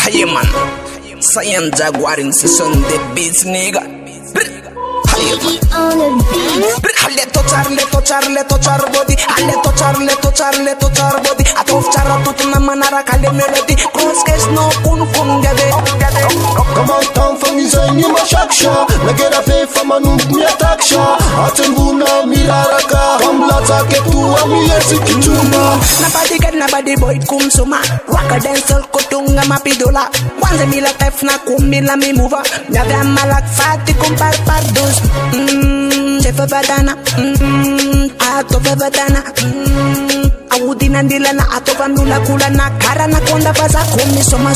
Hey man, Cyan Jaguar in session the beats nigga. Hey man. Alle tochar body. Alle tochar body. Atof chara tutuna manara kale melody. Cross case no kun gade. Come on town from izani mashaksha. Nagera fe famanu miataksha. Atenguna miraraka. Kamlata ketu amiyesi kichuma. Nabadi boy kumsuma. Waka dancehall kutunga mapidola. Kwanza mila tef na kumila mi mova. Nyavya malak fati kumpar pardos. Jefa badana. Atofa badana. Awudi nandila na atofa mula kula na kara na konda baza kumi soma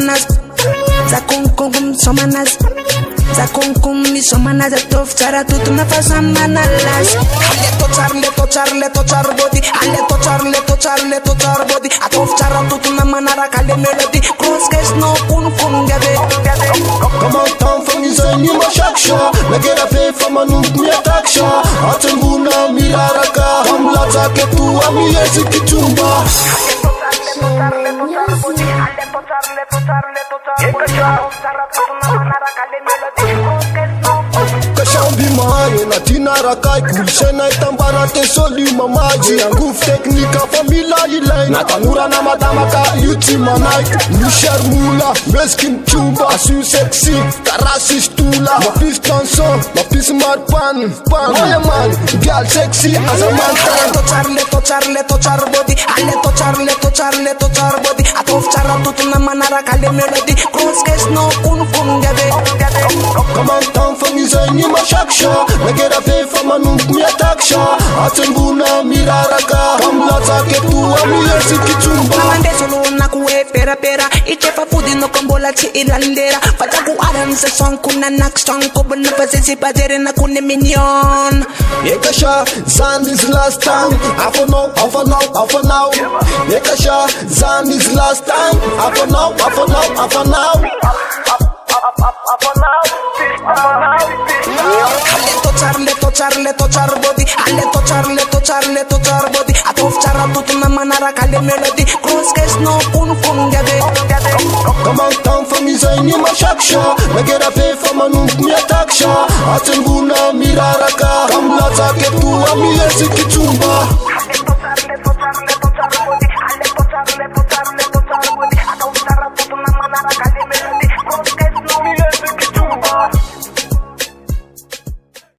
nas. Za kum soma nas. Za kum mi soma nas. Atof chara tutu na fasa manalas. Ale tochar body. Ale tochar body. Atof chara tutu na manara kale melody. Cross case no kun gade. Come on town from izani mashaksha. Nagera fe famanu miataksha. Atenguna miraraka. Kamlata ketu amiyesi kichuma. Kashambi maayo na tina rakai kulishena itambara tesoli mamaji Anguf teknika famila ilay Natanura na madama ka yuti manay Mishar mula, meskin chuba Asu sexy, karasi stula Mapis tanson, mapis marpan Oye man, girl sexy as a man Tochar body. Ale tochar body. Atof chara tutuna manara kale melody. Cross case no kun gade. Come on town from izani mashaksha Nagera fe famanu miataksha Atenguna miraraka Kamlata ketu amiyesi kichumba Nawande solo na kuwe pera. Itefa fudi no kombola chi ilandera. Fata ku aram sa song kuna nak song ko bana pasisi padere na kune minion. Yekasha, Zan is last time. I for now. Yekasha, Zan is last time. I for now. Ale tochar body. Ale tochar body. Atof chara tutuna manara kale melody. Cross case no kun gade. Come on town from izani mashaksha Nagera fe famanu miataksha Atenguna miraraka Kamlata ketu